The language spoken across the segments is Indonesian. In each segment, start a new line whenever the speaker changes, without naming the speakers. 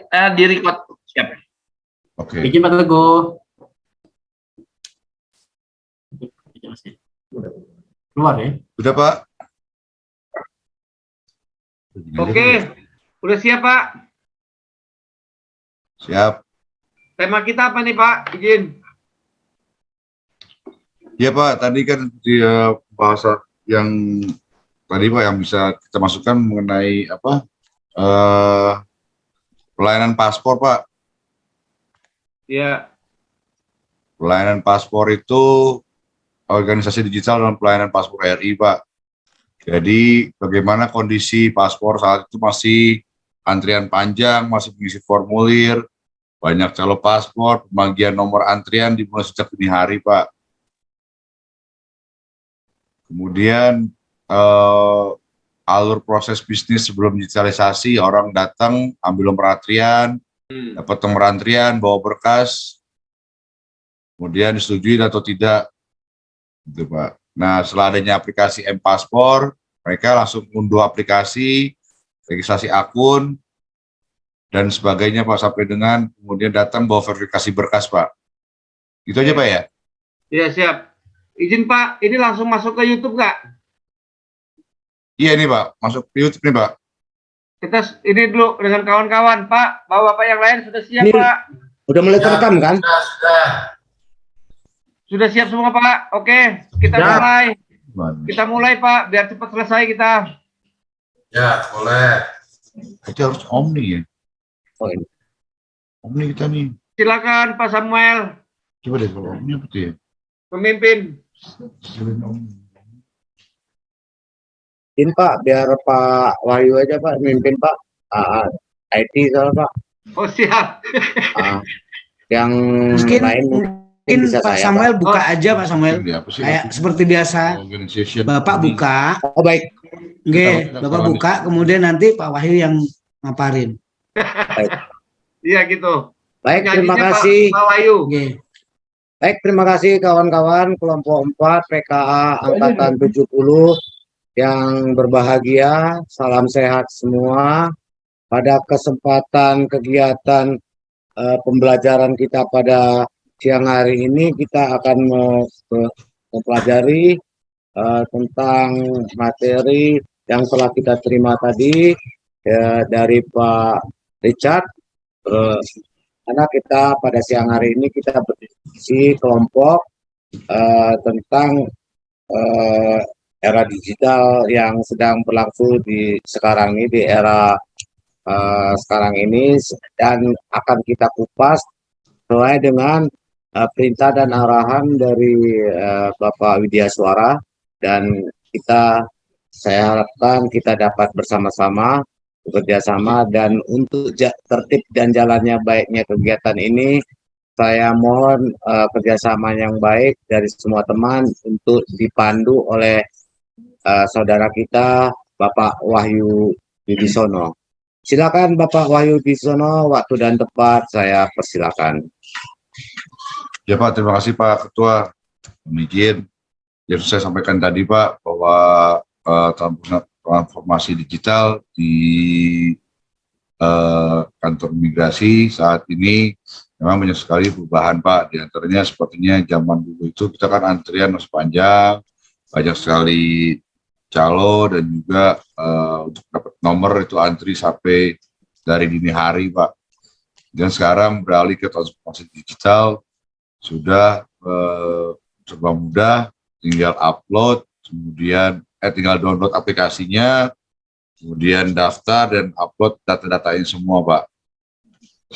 di record. Siap.
Oke.
Izin Pak Teguh. Keluar ya?
Sudah Pak.
Oke, udah siap Pak.
Siap.
Tema kita apa nih Pak? Izin.
Ya Pak, tadi kan di bahasa yang tadi Pak yang bisa kita masukkan mengenai apa pelayanan paspor Pak.
Ya.
Pelayanan paspor itu organisasi digital dan pelayanan paspor RI Pak. Jadi bagaimana kondisi paspor saat itu masih antrian panjang, masih mengisi formulir, banyak calon paspor, pembagian nomor antrian dimulai sejak dini hari Pak. Kemudian alur proses bisnis sebelum digitalisasi, orang datang ambil nomor antrian, dapat nomor antrian, bawa berkas, kemudian disetujui atau tidak, gitu Pak. Nah setelah adanya aplikasi M-Paspor, mereka langsung unduh aplikasi, registrasi akun, dan sebagainya Pak, sampai dengan kemudian datang bawa verifikasi berkas Pak. Gitu aja Pak ya?
Iya siap. Izin Pak, ini langsung masuk ke YouTube nggak?
Iya ini Pak, masuk ke YouTube nih Pak.
Kita ini dulu dengan kawan-kawan Pak. Bapak-bapak yang lain sudah siap
Ini
Pak?
udah mulai terekam kan?
Sudah siap semua Pak? Oke, kita mulai. Kita mulai Pak, biar cepat selesai kita.
Ya, boleh.
Itu harus Omni ya.
Oh, ini.
Omni kita nih.
Silakan Pak Samuel,
Coba deh kalau Omni apa tuh ya?
pemimpin.
Ini Pak, biar Pak Wahyu aja Pak, mimpin Pak. IT soalnya Pak.
Oh siap.
Yang
Mungkin
lain bisa
Pak
saya,
Samuel
Pak.
buka aja Pak Samuel. Kayak seperti biasa. Bapak buka.
Oh baik.
Oke, Bapak buka, kemudian nanti Pak Wahyu yang ngaparin.
Iya gitu.
Baik, terima
Nyanyinya
kasih.
Pak Wahyu.
Oke.
Baik, terima kasih kawan-kawan kelompok 4 PKA Angkatan 70 yang berbahagia. Salam sehat semua. Pada kesempatan kegiatan pembelajaran kita pada siang hari ini, kita akan mempelajari tentang materi yang telah kita terima tadi dari Pak Richard. Karena kita pada siang hari ini kita berdiskusi kelompok tentang era digital yang sedang berlangsung di sekarang ini, di era sekarang ini, dan akan kita kupas sesuai dengan perintah dan arahan dari Bapak Widya Suara, dan saya harapkan kita dapat bersama-sama bekerja sama, dan untuk tertib dan jalannya baiknya kegiatan ini, saya mohon kerjasama yang baik dari semua teman untuk dipandu oleh saudara kita Bapak Wahyu Wibisono. Silakan Bapak Wahyu Wibisono, waktu dan tempat saya persilakan.
Ya Pak, terima kasih Pak Ketua. Izin yang saya sampaikan tadi Pak, bahwa transformasi digital di kantor imigrasi saat ini memang banyak sekali perubahan Pak. Di antaranya sepertinya zaman dulu itu kita kan antrian masih panjang, banyak sekali calo, dan juga untuk dapat nomor itu antri sampai dari dini hari Pak. Dan sekarang beralih ke transformasi digital, sudah serba mudah, tinggal upload, kemudian tinggal download aplikasinya, kemudian daftar dan upload data-datanya semua Pak.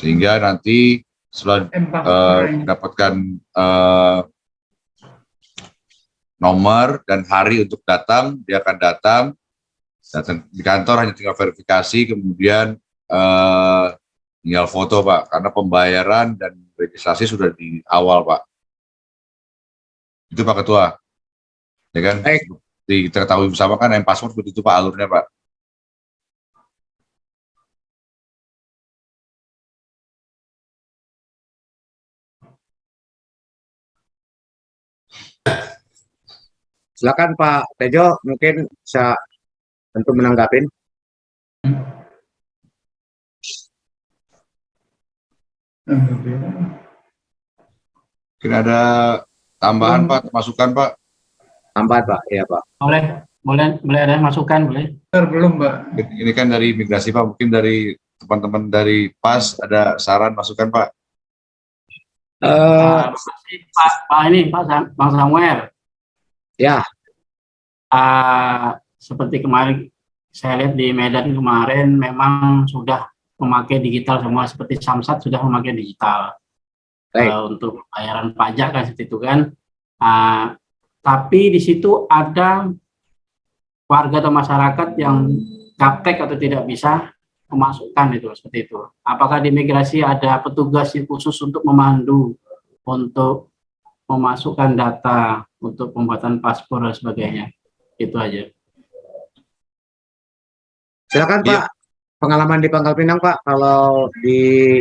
Sehingga nanti setelah mendapatkan nomor dan hari untuk datang, dia akan datang di kantor, hanya tinggal verifikasi, kemudian tinggal foto Pak, karena pembayaran dan registrasi sudah di awal Pak. Itu Pak Ketua, ya kan?
Baik.
Kita ketahui bersama kan M-Paspor seperti itu Pak alurnya Pak.
Silakan Pak Tejo, mungkin bisa untuk menanggapin.
Mungkin ada tambahan Pak, masukan Pak.
Tambahan Pak, ya Pak.
Boleh ada masukan, boleh.
Belum, Pak.
Ini kan dari migrasi Pak, mungkin dari teman-teman dari PAS ada saran masukan Pak.
Makasih, Bang Samuel.
Ya.
Seperti kemarin saya lihat di Medan kemarin memang sudah memakai digital semua, seperti Samsat sudah memakai digital untuk bayaran pajak kan seperti itu kan. Tapi di situ ada warga atau masyarakat yang gaptek atau tidak bisa memasukkan itu seperti itu. Apakah di migrasi ada petugas yang khusus untuk memandu untuk memasukkan data untuk pembuatan paspor dan sebagainya? Itu aja.
Silakan Pak. Pengalaman di Pangkal Pinang Pak, kalau di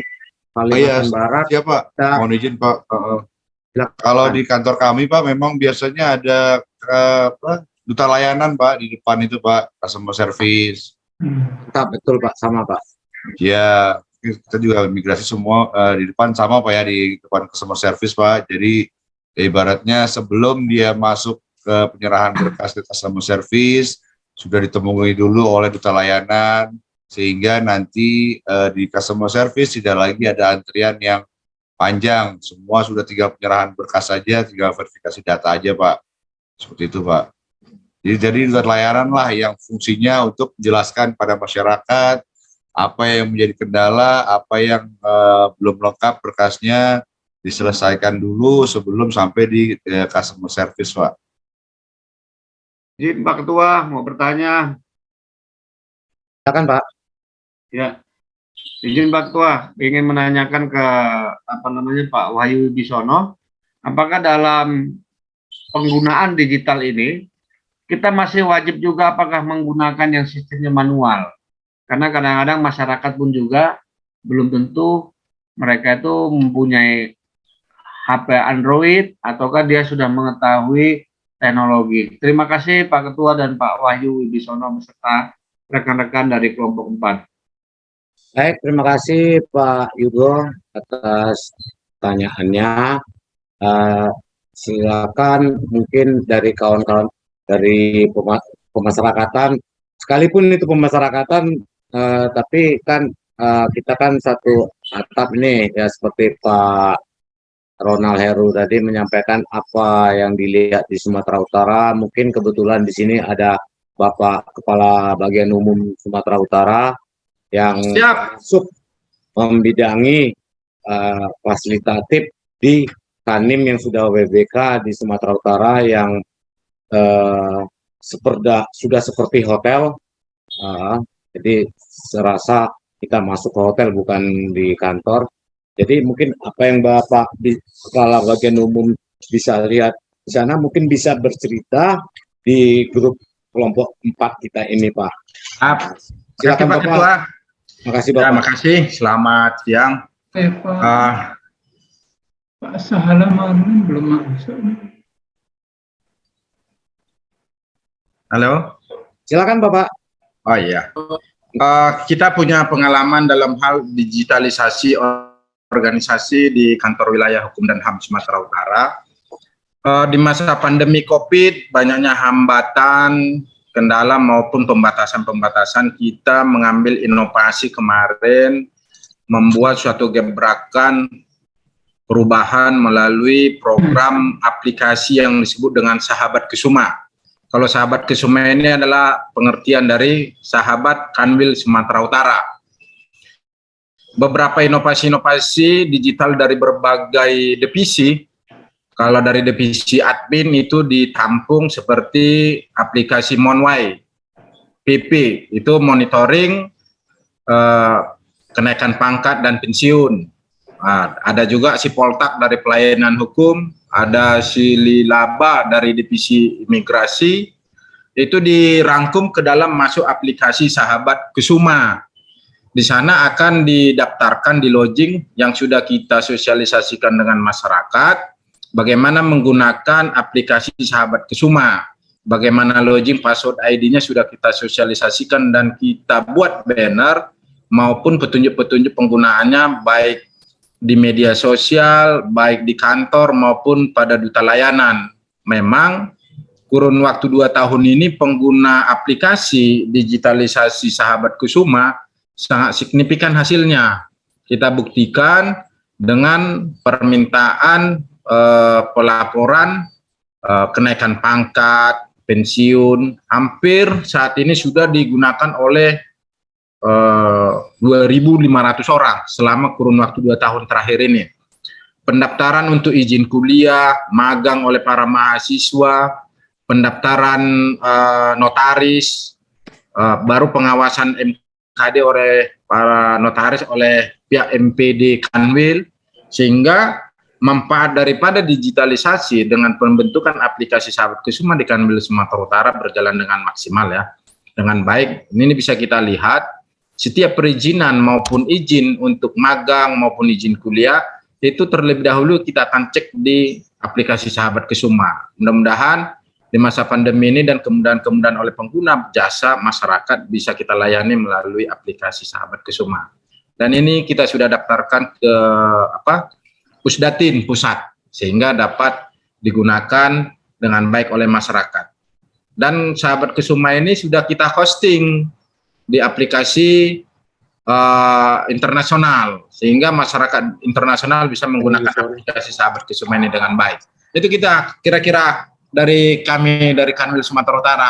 Kalimantan Barat.
Ya Pak, mohon izin Pak. Kalau di kantor kami Pak, memang biasanya ada duta layanan Pak di depan itu Pak, customer service.
Betul Pak, sama Pak.
Ya, kita juga migrasi semua di depan sama Pak ya, di depan customer service Pak. Jadi ibaratnya sebelum dia masuk ke penyerahan berkas ke customer service, sudah ditemui dulu oleh duta layanan, sehingga nanti di customer service tidak lagi ada antrian yang panjang, semua sudah tinggal penyerahan berkas saja, tinggal verifikasi data aja Pak. Seperti itu Pak. Jadi duta layanan lah yang fungsinya untuk menjelaskan pada masyarakat apa yang menjadi kendala, apa yang belum lengkap berkasnya, diselesaikan dulu sebelum sampai di customer service Pak.
Izin Pak Ketua, mau bertanya.
Silakan Pak.
Ya, izin Pak Ketua, ingin menanyakan ke Pak Wahyu Wibisono, apakah dalam penggunaan digital ini kita masih wajib juga apakah menggunakan yang sistemnya manual? Karena kadang-kadang masyarakat pun juga belum tentu mereka itu mempunyai HP Android ataukah dia sudah mengetahui teknologi. Terima kasih Pak Ketua dan Pak Wahyu Wibisono beserta rekan-rekan dari kelompok 4.
Baik, terima kasih Pak Yugo atas pertanyaannya. Silakan mungkin dari kawan-kawan dari pemasyarakatan, sekalipun itu pemasyarakatan, tapi kan kita kan satu atap ini ya, seperti Pak Ronald Heru tadi menyampaikan apa yang dilihat di Sumatera Utara. Mungkin kebetulan di sini ada Bapak Kepala Bagian Umum Sumatera Utara yang masuk membidangi fasilitatif di Kanim yang sudah WBK di Sumatera Utara yang sudah seperti hotel. Jadi serasa kita masuk ke hotel bukan di kantor. Jadi mungkin apa yang Bapak Kepala Bagian Umum bisa lihat di sana mungkin bisa bercerita di grup kelompok 4 kita ini Pak. Silakan Pak Ketua. Makasih Bapak.
Ya, makasih. Selamat siang.
Pak Sahala Marlin belum masuk.
Halo.
Silakan Bapak.
Oh iya. Kita punya pengalaman dalam hal digitalisasi organisasi di kantor wilayah hukum dan HAM Sumatera Utara. Di masa pandemi COVID, banyaknya hambatan, kendala maupun pembatasan-pembatasan, kita mengambil inovasi kemarin, membuat suatu gebrakan perubahan melalui program aplikasi yang disebut dengan Sahabat Kesuma. Kalau Sahabat Kesuma ini adalah pengertian dari Sahabat Kanwil Sumatera Utara. Beberapa inovasi-inovasi digital dari berbagai divisi. Kalau dari divisi admin itu ditampung seperti aplikasi Monway, PP, itu monitoring kenaikan pangkat dan pensiun. Ada juga si Poltak dari pelayanan hukum, ada si Lilaba dari divisi imigrasi, itu dirangkum ke dalam masuk aplikasi Sahabat Kesuma. Di sana akan didaftarkan di lodging yang sudah kita sosialisasikan dengan masyarakat, bagaimana menggunakan aplikasi Sahabat Kesuma, bagaimana login password ID-nya sudah kita sosialisasikan dan kita buat banner maupun petunjuk-petunjuk penggunaannya baik di media sosial, baik di kantor maupun pada duta layanan. Memang kurun waktu 2 tahun ini pengguna aplikasi digitalisasi Sahabat Kusuma sangat signifikan hasilnya. Kita buktikan dengan permintaan pelaporan kenaikan pangkat, pensiun, hampir saat ini sudah digunakan oleh 2.500 orang selama kurun waktu 2 tahun terakhir ini. Pendaftaran untuk izin kuliah, magang oleh para mahasiswa, pendaftaran notaris, baru pengawasan MKD oleh para notaris oleh pihak MPD Kanwil, sehingga manfaat daripada digitalisasi dengan pembentukan aplikasi Sahabat Kusuma di Kanwil Sumatera Utara berjalan dengan maksimal ya, dengan baik. Ini bisa kita lihat setiap perizinan maupun izin untuk magang maupun izin kuliah itu terlebih dahulu kita akan cek di aplikasi Sahabat Kusuma. Mudah-mudahan di masa pandemi ini dan kemudahan-kemudahan oleh pengguna jasa masyarakat bisa kita layani melalui aplikasi Sahabat Kusuma. Dan ini kita sudah daftarkan ke Pusdatin pusat sehingga dapat digunakan dengan baik oleh masyarakat. Dan Sahabat Kusuma ini sudah kita hosting di aplikasi internasional sehingga masyarakat internasional bisa menggunakan aplikasi Sahabat Kusuma ini dengan baik. Itu kita kira-kira dari kami dari Kanwil Sumatera Utara,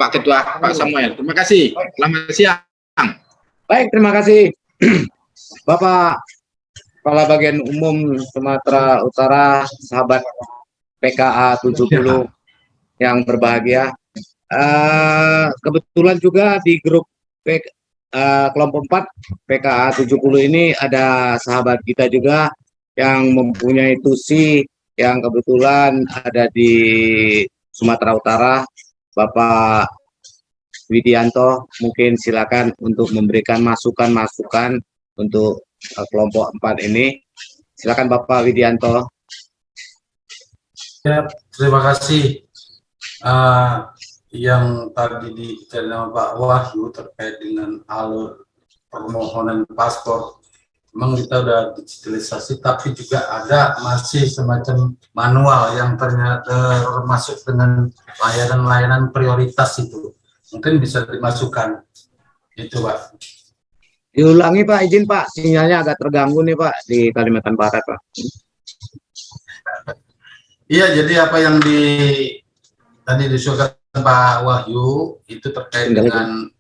Pak Ketua, Pak Samuel. Terima kasih. Selamat siang.
Baik, terima kasih Bapak Kepala Bagian Umum Sumatera Utara, sahabat PKA 70 yang berbahagia. Kebetulan juga di grup kelompok 4 PKA 70 ini ada sahabat kita juga yang mempunyai tusi yang kebetulan ada di Sumatera Utara, Bapak Widianto. Mungkin silakan untuk memberikan masukan-masukan untuk kelompok 4 ini. Silakan Bapak Widianto.
Ya, terima kasih. Yang tadi dibicarakan Pak Wahyu terkait dengan alur permohonan paspor, memang kita udah digitalisasi, tapi juga ada masih semacam manual yang ternyata termasuk dengan layanan-layanan prioritas itu. Mungkin bisa dimasukkan. Itu Pak.
Diulangi Pak, izin Pak, sinyalnya agak terganggu nih Pak di Kalimantan Barat Pak.
Iya, jadi apa yang tadi disuarakan Pak Wahyu itu terkait dengan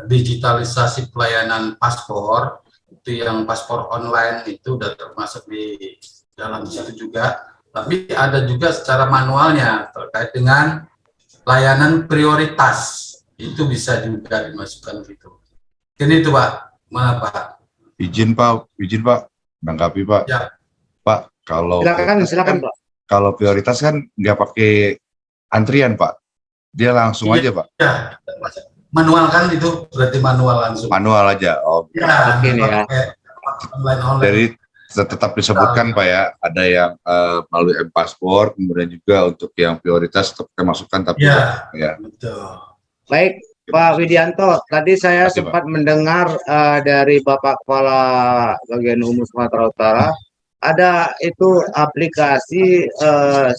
digitalisasi pelayanan paspor, itu yang paspor online itu sudah termasuk di dalam situ juga, tapi ada juga secara manualnya terkait dengan layanan prioritas, itu bisa juga dimasukkan gitu. Ini itu Pak, mana Pak?
Izin Pak, menanggapi Pak.
Ya.
Pak, kalau
Silakan Pak.
Kalau prioritas kan nggak pakai antrian Pak, dia langsung aja Pak.
Ya, manual kan itu berarti manual langsung.
Manual aja. Oh,
ya,
ya.
Online.
Jadi tetap disebutkan Pak ya, ada yang melalui M-Paspor, kemudian juga untuk yang prioritas tetap kita masukkan, tapi
ya. Betul.
Baik, Pak Widianto, tadi saya sempat mendengar dari Bapak Kepala Bagian Umum Sumatera Utara, ada itu aplikasi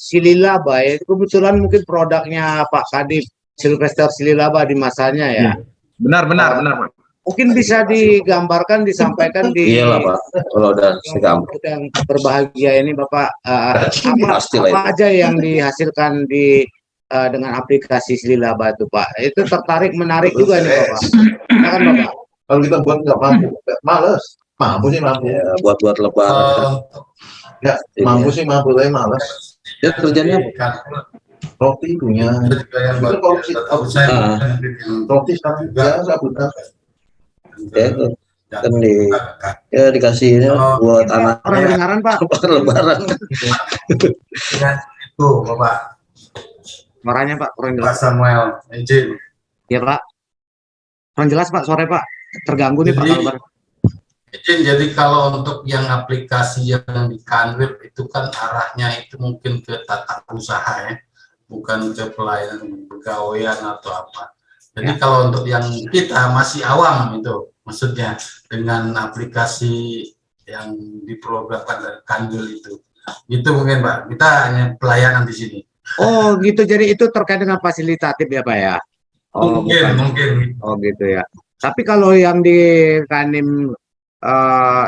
Sililaba, itu kebetulan mungkin produknya Pak Kadif Silvester Sililaba di masanya ya.
Benar Pak.
Mungkin bisa digambarkan, disampaikan di
Pak, kalau udah
yang berbahagia ini Bapak, apa aja yang dihasilkan di dengan aplikasi Sililaba itu Pak. Itu menarik juga nih Bapak. Kan Bapak.
Kalau kita buat nggak mampu, males. Mampu sih mampu. Ya, buat lebaran. Ya, mampu sih mampu, tapi males. Ya kerjanya roti punya. Roti sekarang juga sabutan. Ya, kan dikasih buat anak.
Orang dengaran Pak.
Lebaran.
Itu Bapak.
Suaranya Pak, kurang
Pak
jelas.
Samuel, izin.
Ya Pak. Kurang jelas Pak, sore Pak. Terganggu nih Pak.
Izin, jadi kalau untuk yang aplikasi yang di Kanwil itu kan arahnya itu mungkin ke tata usaha ya, bukan ke pelayanan pegawaian atau apa. Jadi kalau untuk yang kita masih awam itu, maksudnya dengan aplikasi yang diprogramkan dari Kanwil itu. Itu mungkin Pak, kita hanya pelayanan di sini.
Oh gitu, jadi itu terkait dengan fasilitatif ya Pak ya? Oh bukan.
Mungkin.
Oh gitu ya. Tapi kalau yang di Kanim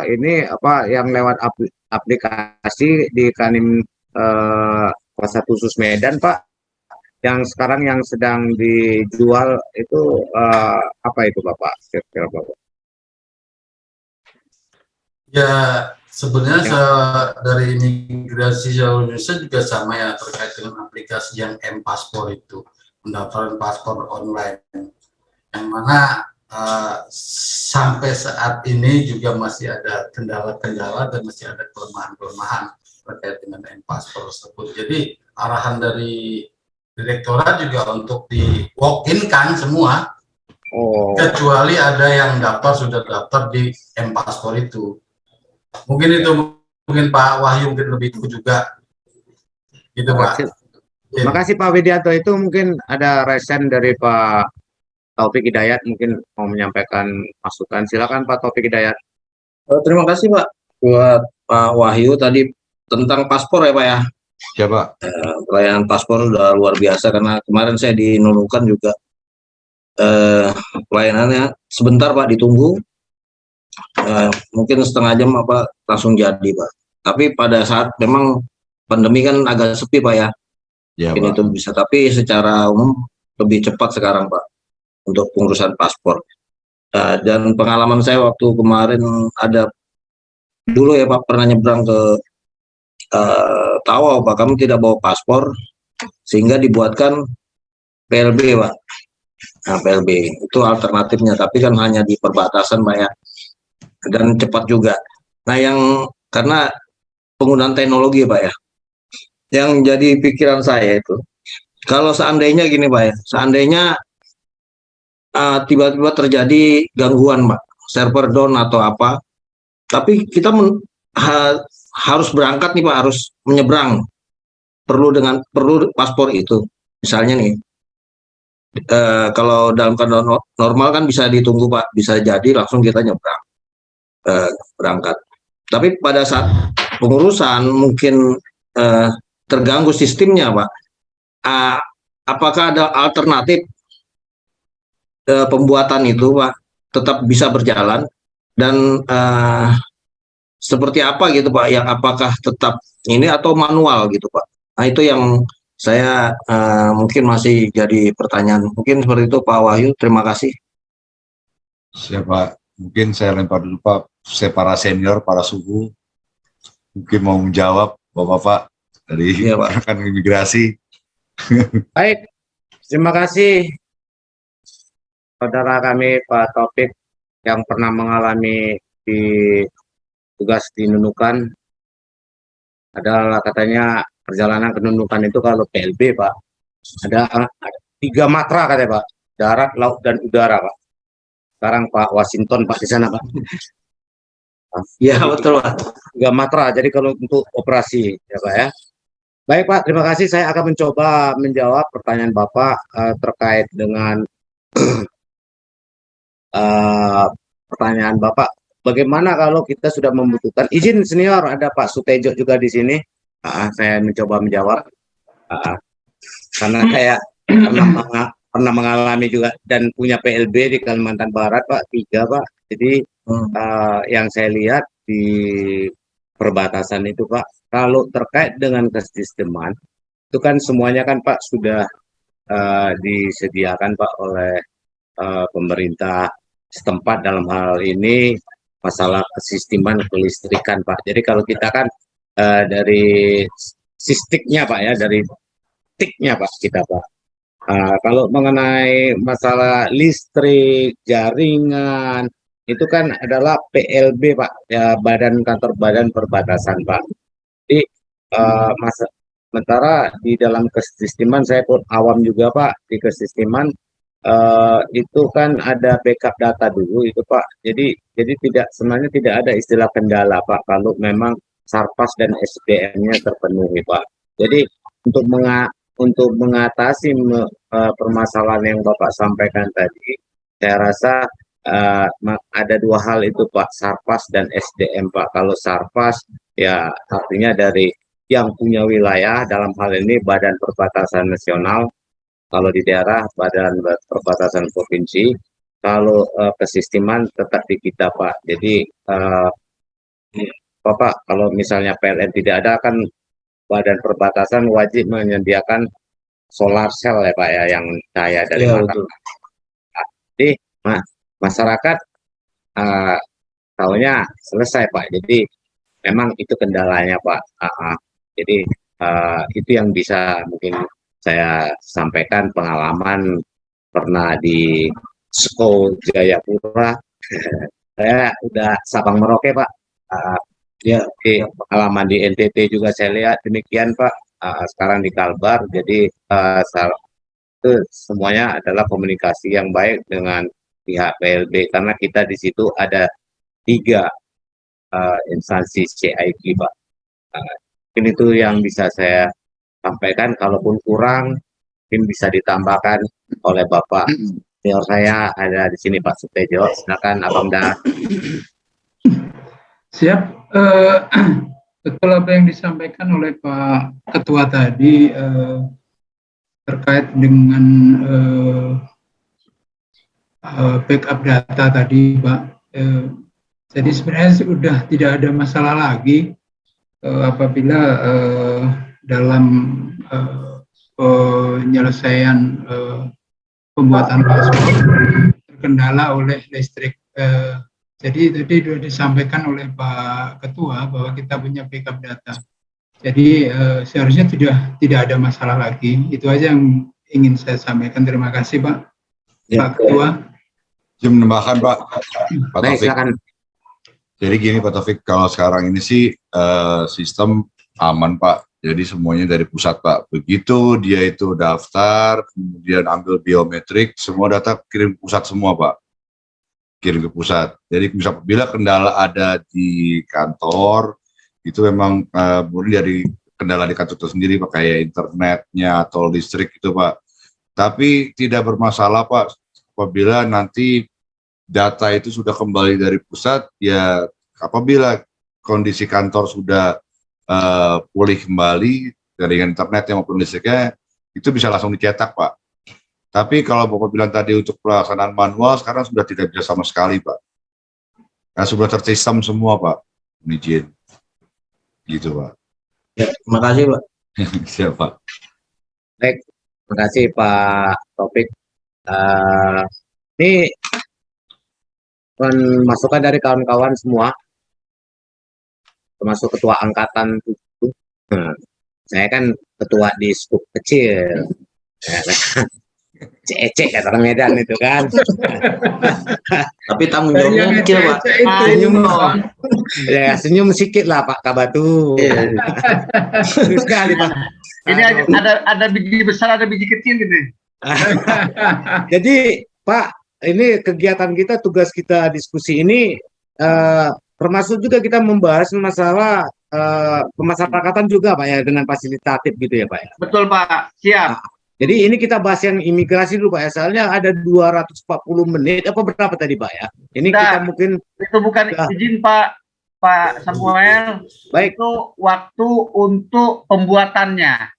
ini apa yang lewat aplikasi di Kanim Kuasa Khusus Medan Pak, yang sekarang yang sedang dijual itu apa itu Bapak? Kira-kira Bapak?
Ya sebenarnya dari imigrasi Indonesia juga sama ya, terkait dengan aplikasi yang M-Paspor itu, pendaftaran paspor online, yang mana sampai saat ini juga masih ada kendala-kendala dan masih ada kelemahan-kelemahan terkait dengan M-Paspor tersebut. Jadi arahan dari Direktorat juga untuk di walk-in kan semua, kecuali ada yang sudah daftar di M-Paspor itu. Mungkin itu, mungkin Pak Wahyu mungkin lebih tahu juga. Gitu Pak.
Terima kasih Pak Widianto. Itu mungkin ada resen dari Pak Taufik Hidayat, mungkin mau menyampaikan masukan. Silakan Pak Taufik Hidayat.
Terima kasih Pak buat Pak Wahyu tadi tentang paspor ya Pak ya.
Ya Pak.
Pelayanan paspor udah luar biasa, karena kemarin saya di Nunukan juga pelayanannya sebentar Pak, ditunggu mungkin setengah jam apa langsung jadi Pak. Tapi pada saat memang pandemi kan agak sepi Pak ya.
Ya
ini
Pak.
itu bisa, tapi secara umum lebih cepat sekarang Pak untuk pengurusan paspor. Dan pengalaman saya waktu kemarin ada dulu ya Pak, pernah nyebrang ke Tawau Pak, kami tidak bawa paspor sehingga dibuatkan PLB Pak. Nah, PLB itu alternatifnya, tapi kan hanya di perbatasan Pak ya, dan cepat juga. Nah yang karena penggunaan teknologi Pak ya, yang jadi pikiran saya itu, kalau seandainya gini Pak ya, seandainya tiba-tiba terjadi gangguan Pak, server down atau apa, tapi kita harus berangkat nih Pak, harus menyeberang, perlu paspor itu. Misalnya nih, kalau dalam keadaan normal kan bisa ditunggu Pak, bisa jadi langsung kita nyebrang, berangkat. Tapi pada saat pengurusan mungkin terganggu sistemnya Pak, apakah ada alternatif pembuatan itu Pak tetap bisa berjalan, dan seperti apa gitu Pak, yang apakah tetap ini atau manual gitu Pak. Nah itu yang saya mungkin masih jadi pertanyaan. Mungkin seperti itu Pak Wahyu, terima kasih.
Siapa? Mungkin saya lempar dulu Pak, saya para senior, para suhu, mungkin mau menjawab Bapak-Bapak dari rekan imigrasi.
Baik, terima kasih saudara kami Pak Taufik yang pernah mengalami di tugas di Nunukan. Adalah katanya perjalanan ke Nunukan itu kalau PLB Pak, ada 3 matra katanya Pak, darat, laut, dan udara Pak. Sekarang Pak Washington Pak di sana Pak.
Iya betul Pak.
3 matra, jadi kalau untuk operasi ya Pak ya. Baik Pak, terima kasih. Saya akan mencoba menjawab pertanyaan Bapak terkait dengan pertanyaan Bapak. Bagaimana kalau kita sudah membutuhkan izin senior? Ada Pak Sutejo juga di sini. Saya mencoba menjawab. Karena saya pernah mengalami juga dan punya PLB di Kalimantan Barat Pak, 3 Pak. Jadi yang saya lihat di perbatasan itu Pak, kalau terkait dengan kesisteman itu kan semuanya kan Pak sudah disediakan Pak oleh pemerintah setempat, dalam hal ini masalah kesisteman kelistrikan Pak. Jadi kalau kita kan dari sistiknya Pak ya, dari tiknya Pak kita Pak. Kalau mengenai masalah listrik, jaringan, itu kan adalah PLB Pak, ya, kantor badan perbatasan Pak. Jadi sementara di dalam kesisteman, saya pun awam juga Pak, di kesisteman itu kan ada backup data dulu itu Pak. Jadi sebenarnya tidak ada istilah kendala Pak kalau memang Sarpas dan SDM-nya terpenuhi Pak. Jadi untuk mengatasi permasalahan yang Bapak sampaikan tadi, saya rasa ada dua hal itu Pak, Sarpas dan SDM Pak. Kalau Sarpas ya artinya dari yang punya wilayah, dalam hal ini Badan Perbatasan Nasional, kalau di daerah Badan Perbatasan Provinsi, kalau kesisteman tetap di kita Pak. Jadi Bapak, kalau misalnya PLN tidak ada kan Badan Perbatasan wajib menyediakan solar cell ya Pak ya, yang cahaya dari
Iya,
matahari.
betul.
Jadi masyarakat tahunya selesai Pak. Jadi memang itu kendalanya Pak. Jadi itu yang bisa mungkin saya sampaikan, pengalaman pernah di Sko Jayapura. Saya udah Sabang Merauke Pak. Ya, pengalaman di NTT juga saya lihat demikian Pak. Sekarang di Kalbar, jadi itu semuanya adalah komunikasi yang baik dengan pihak PLB, karena kita di situ ada 3 instansi CIQ Pak. Ini itu yang bisa saya sampaikan. Kalaupun kurang mungkin bisa ditambahkan oleh Bapak senior saya ada di sini Pak Sutejo. Silakan Abang Dah.
Siap. Betul apa yang disampaikan oleh Pak Ketua tadi terkait dengan backup data tadi Pak. Jadi sebenarnya sudah tidak ada masalah lagi apabila dalam penyelesaian pembuatan paspor terkendala oleh listrik. Jadi tadi sudah disampaikan oleh Pak Ketua bahwa kita punya backup data. Jadi seharusnya tidak ada masalah lagi. Itu aja yang ingin saya sampaikan. Terima kasih Pak.
Ya.
Pak Ketua.
Saya menambahkan Pak. Pak
Baik,
Taufik.
silakan.
Jadi gini Pak Taufik, kalau sekarang ini sih sistem aman Pak. Jadi semuanya dari pusat Pak. Begitu dia itu daftar, kemudian ambil biometrik, semua data kirim ke pusat semua Pak. Kirim ke pusat. Jadi bila kendala ada di kantor, itu memang murni dari kendala di kantor itu sendiri Pak, kayak internetnya atau listrik itu Pak. Tapi tidak bermasalah Pak, apabila nanti data itu sudah kembali dari pusat, ya apabila kondisi kantor sudah pulih kembali dari internetnya maupun listriknya, itu bisa langsung dicetak Pak. Tapi kalau Bapak bilang tadi untuk pelaksanaan manual, sekarang sudah tidak bisa sama sekali Pak. Nah, sudah tersistem semua Pak, izin. Gitu Pak.
Ya, terima kasih Pak.
Siap Pak.
Baik, terima kasih Pak Taufik. Ini masukan dari kawan-kawan semua, termasuk ketua angkatan 7. Saya kan ketua di skup kecil. Cek kata orang Medan itu kan.
Tapi tanggung jawabnya kecil Pak.
Senyum dong. Ya senyum sedikit lah Pak Kabatu. Terus sekali Pak.
Ini ada biji besar, ada biji kecil gitu.
Jadi Pak, ini kegiatan kita, tugas kita diskusi ini termasuk juga kita membahas masalah pemasyarakatan juga Pak ya, dengan fasilitatif gitu ya Pak ya.
Betul Pak, siap.
Jadi ini kita bahas yang imigrasi dulu Pak ya, soalnya ada 240 menit, apa berapa tadi Pak ya? Ini
Nah,
kita mungkin...
Itu bukan izin Pak Samuel,
baik.
Itu waktu untuk pembuatannya.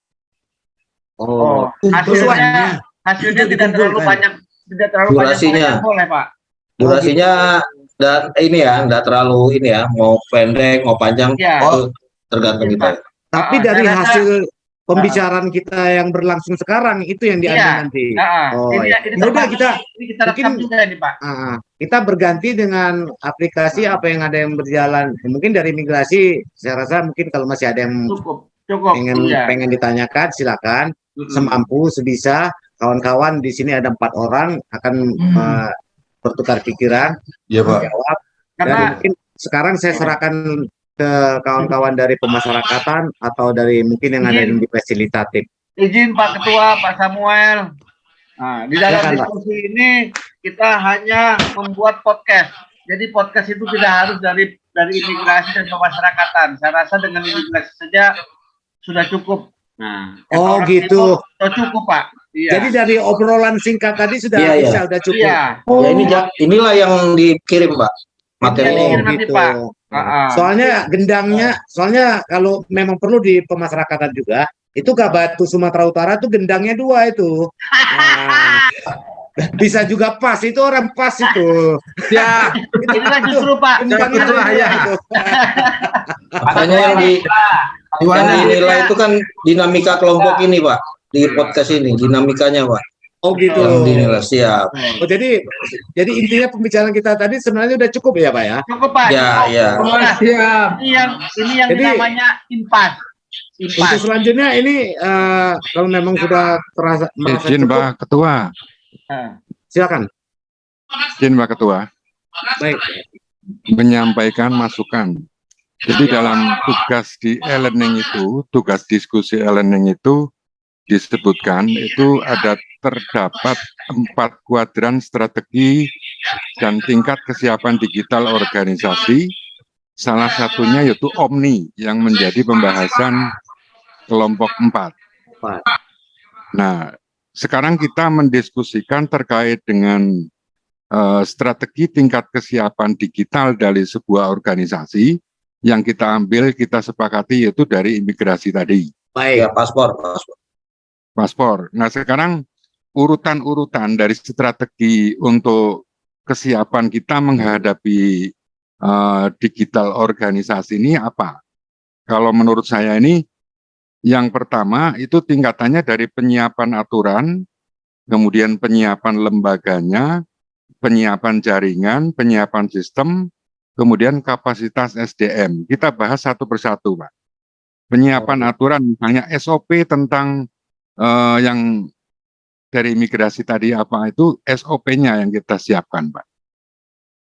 Hasilnya tidak terlalu banyak, tidak terlalu
durasinya
banyak boleh Pak.
Durasinya dan ini ya, enggak terlalu ini ya, mau pendek mau panjang
Ya.
itu tergantung kita.
Tapi dari hasil pembicaraan kita yang berlangsung sekarang itu yang diambil nanti.
Ini
udah kita
rekam juga ini Pak.
Kita berganti dengan aplikasi apa yang ada yang berjalan. Mungkin dari imigrasi, saya rasa mungkin kalau masih ada yang
cukup
pengen ditanyakan, silakan. Semampu, sebisa. Kawan-kawan di sini ada 4 orang akan bertukar pikiran.
Iya Pak.
Jawab. Dan mungkin sekarang saya serahkan ke kawan-kawan dari pemasyarakatan atau dari mungkin yang ada di fasilitatif.
Izin Pak Ketua, Pak Samuel. Nah, di dalam diskusi ini kita hanya membuat podcast. Jadi podcast itu tidak harus dari imigrasi dan pemasyarakatan. Saya rasa dengan imigrasi saja sudah cukup. Nah,
gitu.
Cukup Pak. Iya.
Jadi dari obrolan singkat tadi sudah
Iya, iya.
bisa, udah cukup.
Iya.
Ya ini inilah yang dikirim Pak materinya.
Dikirim nanti,
gitu.
Pak. Ah.
Soalnya gendangnya, soalnya kalau memang perlu di pemasyarakatan juga, itu Gabatu Sumatera Utara tuh gendangnya 2 itu. Nah, bisa juga pas, itu orang pas itu.
Ya,
Inilah justru Pak.
Gendangnya
itulah,
dua
ya.
itu.
Makanya yang dinilai itu kan dinamika kelompok ini Pak, di podcast ini dinamikanya Pak.
Oh gitu.
Yang dinilai siap.
Oh jadi intinya pembicaraan kita tadi sebenarnya udah cukup ya Pak ya?
Cukup Pak.
Ya,
cukup.
ya.
Oh, siap.
Ini yang
Jadi-
namanya impas.
Untuk selanjutnya ini kalau memang sudah merasa
Izin
cukup,
Pak Ketua,
silakan.
izin Pak Ketua,
Baik.
menyampaikan masukan. Jadi dalam tugas di e-learning itu, tugas diskusi e-learning itu disebutkan itu terdapat 4 kuadran strategi dan tingkat kesiapan digital organisasi. Salah satunya yaitu Omni yang menjadi pembahasan kelompok 4. Nah, sekarang kita mendiskusikan terkait dengan strategi tingkat kesiapan digital dari sebuah organisasi yang kita ambil, kita sepakati yaitu dari imigrasi tadi.
Baik.
Ya paspor.
Paspor. Nah, sekarang urutan-urutan dari strategi untuk kesiapan kita menghadapi digital organisasi ini apa? Kalau menurut saya ini, yang pertama itu tingkatannya dari penyiapan aturan, kemudian penyiapan lembaganya, penyiapan jaringan, penyiapan sistem, kemudian kapasitas SDM. Kita bahas satu persatu, Pak. Penyiapan aturan, misalnya SOP tentang yang dari imigrasi tadi apa itu SOP-nya yang kita siapkan, Pak.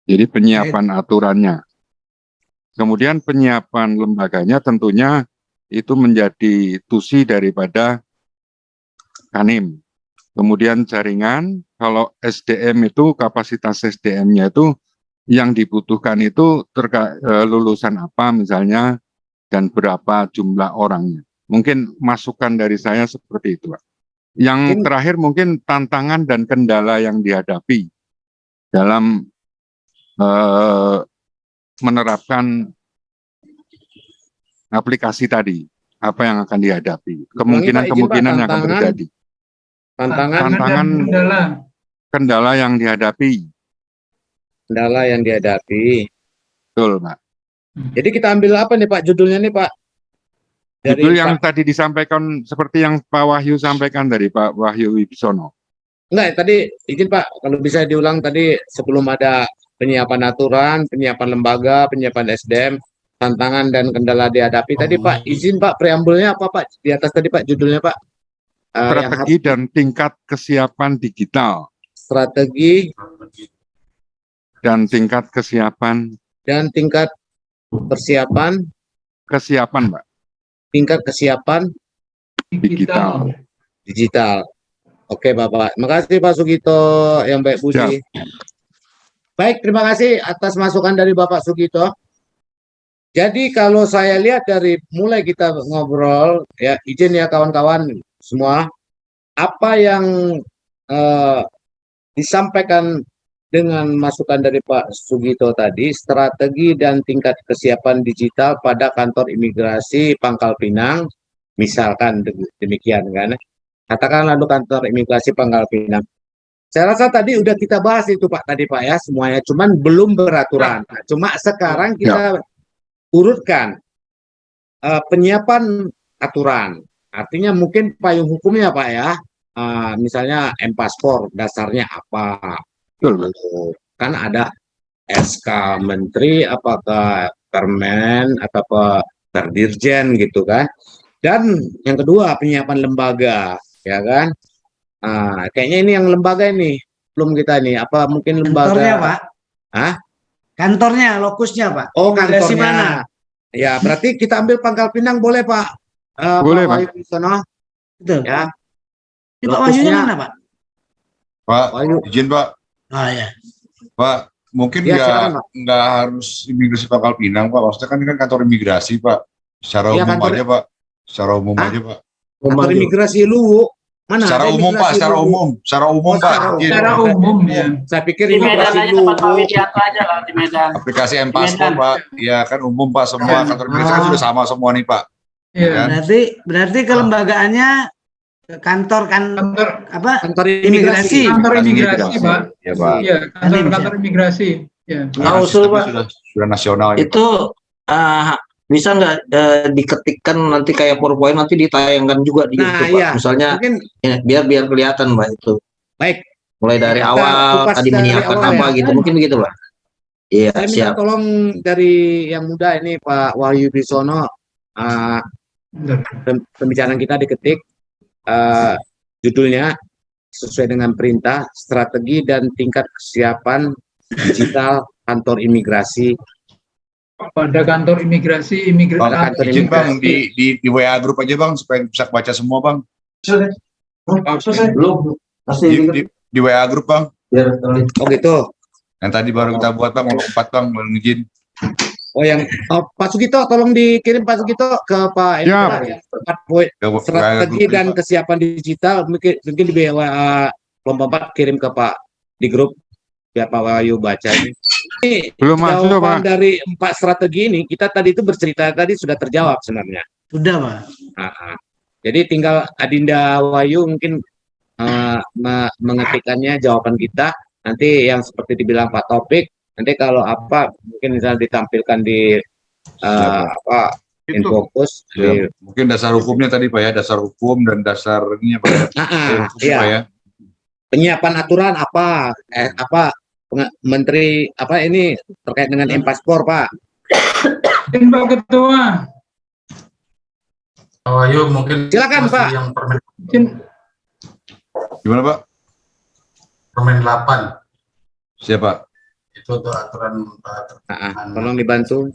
Jadi penyiapan aturannya. Kemudian penyiapan lembaganya tentunya itu menjadi tusi daripada Kanim. Kemudian jaringan, kalau SDM itu kapasitas SDM-nya itu yang dibutuhkan itu lulusan apa misalnya dan berapa jumlah orangnya. Mungkin masukan dari saya seperti itu, Pak. Yang terakhir mungkin tantangan dan kendala yang dihadapi dalam menerapkan aplikasi tadi, apa yang akan dihadapi, kemungkinan-kemungkinan yang akan terjadi. Tantangan kendala yang dihadapi.
Kendala yang dihadapi.
Betul, Pak.
Jadi kita ambil apa nih Pak judulnya nih Pak?
Judul yang tadi disampaikan seperti yang Pak Wahyu sampaikan dari Pak Wahyu Wibisono.
Enggak, tadi izin Pak, kalau bisa diulang tadi sebelum ada penyiapan aturan, penyiapan lembaga, penyiapan SDM, tantangan dan kendala dihadapi. Tadi Pak, izin Pak, preambulnya apa Pak? Di atas tadi Pak judulnya Pak.
Strategi dan tingkat kesiapan digital.
Strategi
dan tingkat kesiapan.
Dan tingkat persiapan.
Kesiapan, Pak.
Tingkat kesiapan digital. Oke Bapak, makasih Pak Sugito yang baik budi.
Siap.
Baik, terima kasih atas masukan dari Bapak Sugito. Jadi kalau saya lihat dari mulai kita ngobrol, ya izin ya kawan-kawan semua, apa yang disampaikan dengan masukan dari Pak Sugito tadi, strategi dan tingkat kesiapan digital pada kantor imigrasi Pangkal Pinang, misalkan demikian kan. Katakan lalu kantor imigrasi Pangkal Pinang. Saya rasa tadi udah kita bahas itu Pak tadi Pak ya semuanya, cuman belum beraturan. Cuma sekarang kita urutkan penyiapan aturan. Artinya mungkin payung hukumnya Pak ya, misalnya M-Paspor dasarnya apa?
Betul.
Kan ada SK Menteri, apakah Permen, atau Perdirjen gitu kan. Dan yang kedua penyiapan lembaga. Ya kan, kayaknya ini yang lembaga ini belum kita nih. Apa mungkin lembaga?
Kantornya Pak? Kantornya, lokusnya Pak?
Oh
imigrasi
kantornya.
mana?
Ya berarti kita ambil Pangkal Pinang boleh Pak?
Boleh
Pak
Pak.
Wahyu.
Betul.
Ya.
Ini Pak Wahyunya mana Pak?
Pak, izin Pak.
Oh ya.
Pak, mungkin
Ya, silakan, Pak.
nggak harus imigrasi Pangkal Pinang Pak. Maksudnya kan ini kan kantor imigrasi Pak. Secara
Ya,
umum
kantor-
aja Pak. Secara umum aja Pak.
Kantor imigrasi Luwu.
Mana?
Secara
Ada
umum Pak,
imigrasi
secara
dulu.
umum, secara umum
Oh,
Pak.
secara
Mungkin
Secara umum ya.
Saya pikir
Di Medan
imigrasi
aja tempat Pak
dulu.
Widianto aja lah di Medan.
aplikasi
Di
M-Paspor
Medan.
Pak, ya kan umum Pak, semua
Ya.
kantor imigrasi kan sudah sama semua nih Pak.
Iya.
Kan?
Berarti kelembagaannya kantor
Kantor
apa?
Kantor
Imigrasi.
kantor imigrasi, Pak.
Ya Pak.
Iya, kantor imigrasi. Ya.
Nah, usul Pak,
Sudah nasional ya.
itu bisa nggak diketikkan nanti kayak PowerPoint nanti ditayangkan juga di
Nah,
YouTube, Pak?
iya.
Misalnya
Mungkin
ya, biar kelihatan Pak itu.
baik.
Mulai dari
Kita
awal
kupas
tadi
dari
menyiapkan
awal
apa
ya.
gitu, mungkin begitu Pak. Iya,
Saya minta
siap.
tolong dari yang muda ini Pak Wahyu Bisono,
Bentar.
pembicaraan kita diketik judulnya sesuai dengan perintah, strategi dan tingkat kesiapan digital kantor imigrasi.
Pada kantor imigrasi,
Bang,
kantor
izin Bang
imigrasi.
di WA grup aja Bang supaya bisa baca semua Bang.
Belum.
Di WA grup Bang.
Oh gitu.
Yang tadi baru kita buat Bang, nomor 4 Bang, mohon izin.
Oh yang Pak Sugito, tolong dikirim Pak Sugito ke Pak
Ya.
strategi dan kesiapan digital, mungkin di WA kelompok 4 kirim ke Pak di grup biar Pak Wahyu baca ini. Ini
Belum masuk,
jawaban
Pak.
dari 4 strategi ini kita tadi itu bercerita tadi sudah terjawab sebenarnya.
Sudah, Pak.
Jadi tinggal Adinda Wahyu mungkin mengetikkannya jawaban kita. Nanti yang seperti dibilang Pak Taufik, nanti kalau apa mungkin misalnya ditampilkan di Infokus.
Ya, mungkin dasar hukumnya tadi Pak ya, dasar hukum dan dasar ini Pak ya.
Iya.
Pak ya.
Penyiapan aturan apa Menteri apa ini terkait dengan M-Paspor Pak.
Mungkin Pak Ketua.
Oh, ayo mungkin
Silakan, Pak.
yang permen
Gimana Pak?
permen 8
Siapa?
itu untuk aturan
Tolong dibantu.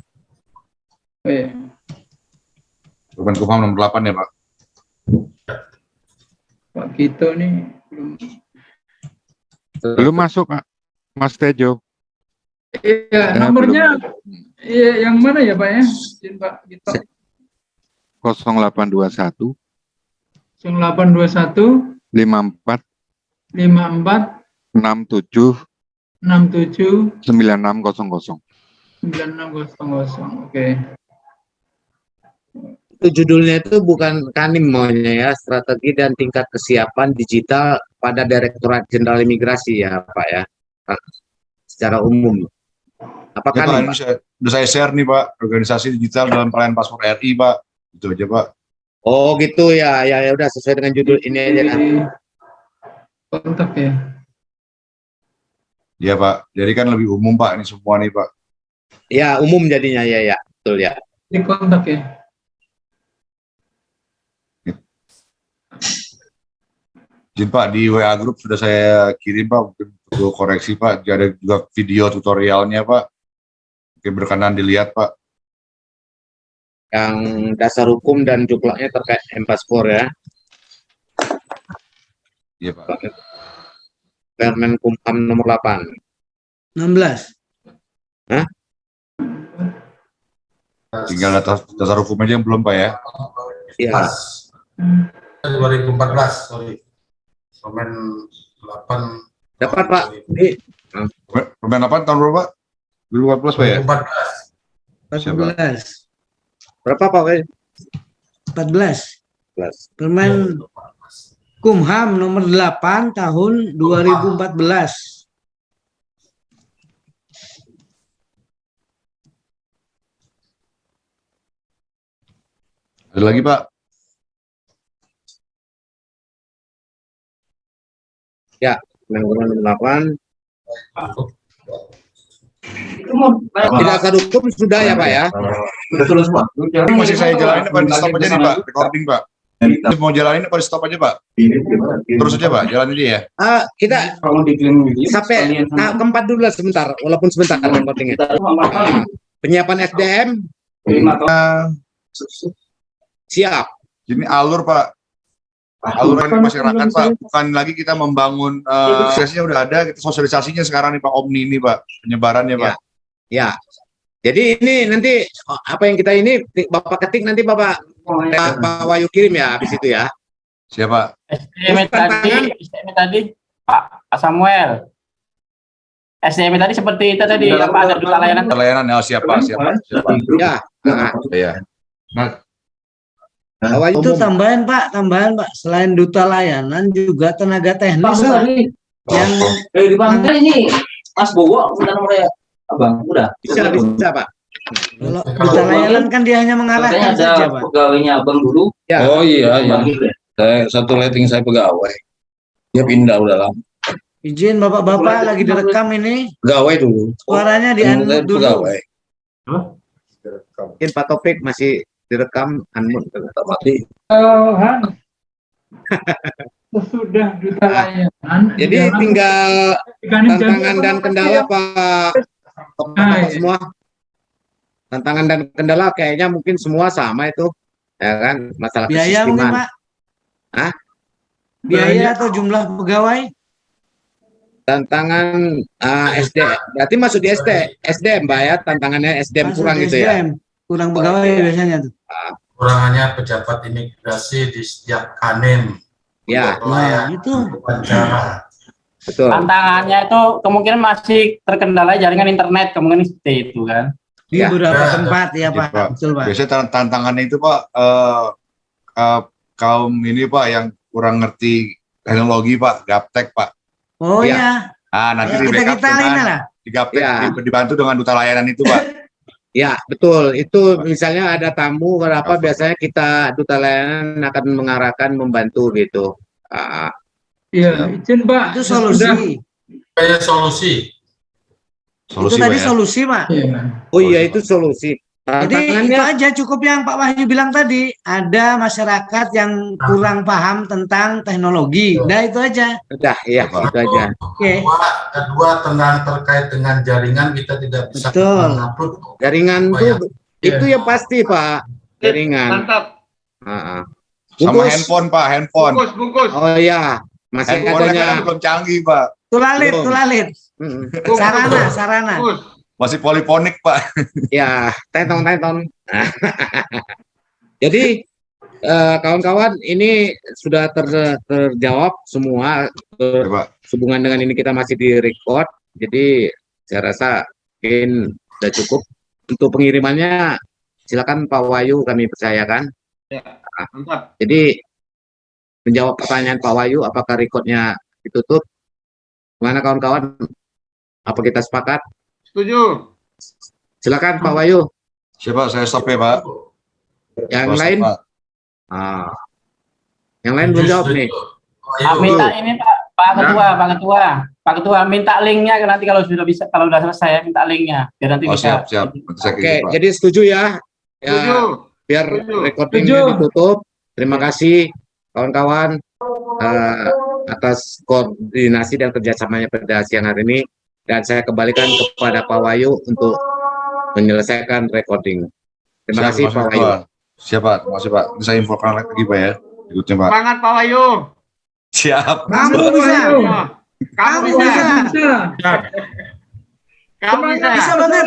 Permen Kumham nomor 8 ya Pak.
Pak Kito nih
Belum masuk, Pak. Mas Tejo.
Iya, nomornya iya yang mana ya Pak ya? Izin Pak Kito.
0821
0821
54
54
67
67
9600.
9600. Oke.
Itu judulnya itu bukan Kanim maunya ya, strategi dan tingkat kesiapan digital pada Direktorat Jenderal Imigrasi ya Pak ya. Secara umum. Apa
Ya, Pak,
Kanim,
ini
Pak?
sudah saya share nih Pak, organisasi digital dalam pelayanan paspor RI Pak. Itu aja Pak.
Oh gitu ya, ya udah sesuai dengan judul ini aja kan.
Kontak ya.
Iya Pak, jadi kan lebih umum Pak ini semua nih Pak.
Ya umum jadinya ya, betul ya.
Di kontak ya.
Izin Pak, di WA grup sudah saya kirim Pak, mungkin perlu koreksi Pak. Ada juga video tutorialnya Pak. Mungkin berkenan dilihat Pak.
Yang dasar hukum dan juklaknya terkait M-Paspor ya.
Iya Pak.
Permen Kumham nomor 8.
16.
Hah?
Tinggal dasar hukum aja yang belum Pak ya.
Iya.
2014, sorry. Permen 8
Dapat Pak.
Permen 8 tahun berapa Pak? 2014 Pak ya?
14.
Berapa Pak?
14. Permen Kumham nomor 8 tahun 2014.
Ada lagi Pak?
Ya, Permen nomor 8. Dasar hukum sudah ya Pak ya.
Sudah terus Pak.
Ini masih saya jalanin apa di stop aja nih Pak? Recording Pak. Ini mau jalanin apa di stop aja Pak? Terus aja Pak, jalan aja ya.
Kita sampai keempat dulu lah sebentar, walaupun sebentar recordingnya. Penyiapan SDM siap.
Ini alur Pak. Aluran di masyarakat Pak, bukan lagi kita membangun sosialisasinya udah ada, kita sosialisasinya sekarang nih Pak, Omni ini Pak, penyebarannya Pak.
Ya. Jadi ini nanti apa yang kita ini Bapak ketik nanti Pak Wahyu kirim ya habis itu ya.
Siapa?
SDM tadi Pak Samuel. SDM tadi seperti itu tadi, apa ada duta layanan?
Layanan, oh, siapa?
Ya,
Iya.
Bahwa itu tambahan Pak, selain duta layanan juga tenaga teknis Pak, yang
dipanggil ini Mas Bowo, udah nomornya Abang, udah.
bisa Pak.
kalau duta layanan kan dia hanya mengarahkan saja Pak.
Pegawainya Abang dulu.
Ya.
Oh iya, iya. Satu rating saya pegawai. Dia pindah udah lama.
Izin Bapak-bapak lagi direkam ini.
Pegawai dulu.
Suaranya di-unmute dulu.
Pegawai.
Mungkin Pak Topik masih direkam unmute.
Mati.
Sudah duta layanan.
Jadi tinggal tantangan dan kendala Pak semua. Tantangan dan kendala kayaknya mungkin semua sama itu. Ya kan, masalah
Biaya mungkin
kesistiman.
Pak.
Hah?
Biaya atau jumlah pegawai?
Tantangan SD, berarti masuk di SDM Mbak ya, tantangannya SDM
Masuk
kurang
di
gitu ya.
SDM, kurang pegawai biasanya tuh.
Kurangannya pejabat imigrasi di setiap kanem.
Ya.
Nah, itu.
Wawancara.
Betul.
Tantangannya itu kemungkinan masih terkendala jaringan internet, kemungkinan seperti itu kan.
Di
Ya.
beberapa tempat ya
Iya,
Pak, betul Pak.
Biasanya tantangannya itu Pak, kaum ini Pak yang kurang ngerti teknologi Pak, gaptek Pak.
Oh
Ya.
ya,
Nanti
ya
di backup
kita ini
dengan
lah.
di gaptek,
Ya.
dibantu dengan duta layanan itu Pak.
Ya, betul. Itu misalnya ada tamu berapa biasanya kita duta layanan akan mengarahkan membantu gitu.
Iya, izin Pak.
Itu solusi.
Kayak solusi.
Solusi
Itu tadi
Pak ya.
solusi Pak.
Iya.
Oh iya, itu solusi.
Jadi itu
Tantangannya
aja cukup yang Pak Wahyu bilang tadi. Ada masyarakat yang kurang paham tentang teknologi. Nah itu aja.
udah ya, itu aja.
Oke.
Kedua tentang terkait dengan jaringan kita tidak bisa
Betul.
mengupload.
Jaringan
Supaya-
tuh itu yang pasti Pak. Jaringan.
Mantap.
Sama
Bungkus.
handphone Pak, handphone.
Bungkus.
Oh iya, masih
Handphone
adanya.
kan belum canggih Pak,
Tulalit. Sarana.
Bungkus.
masih poliponik Pak.
Ya, tetong. Jadi kawan-kawan ini sudah terjawab semua
Ya, Pak.
hubungan dengan ini kita masih di record. Jadi saya rasa mungkin sudah cukup untuk pengirimannya. Silakan Pak Wahyu, kami percayakan.
Mantap.
Jadi menjawab pertanyaan Pak Wahyu, apakah recordnya ditutup? Gimana kawan-kawan? Apa kita sepakat?
Setuju.
Silakan Pak Wahyu.
Siapa saya stop ya Pak?
Yang
Stop,
lain?
Pak.
Yang lain belum jawab nih.
Minta ini Pak Ketua, minta linknya nanti kalau sudah bisa, kalau sudah selesai minta linknya biar nanti
Oh
bisa.
siap. Nanti saya
Oke,
kirim, Pak.
jadi setuju ya? Ya,
Setuju.
biar
Setuju.
recordingnya ditutup. Terima kasih kawan-kawan atas koordinasi dan kerjasamanya pada siang hari ini. Dan saya kembalikan kepada Pak Wahyu untuk menyelesaikan recording. Terima kasih Pak Wahyu.
Siapa? Terima kasih Pak. Ini saya infokan lagi Pak ya. Ikutnya Pak.
Semangat Pak Wahyu.
Siap.
Kamu bisa.
Kamu
Kamu bisa.
Bisa.
Kamu bisa.
Bisa banget.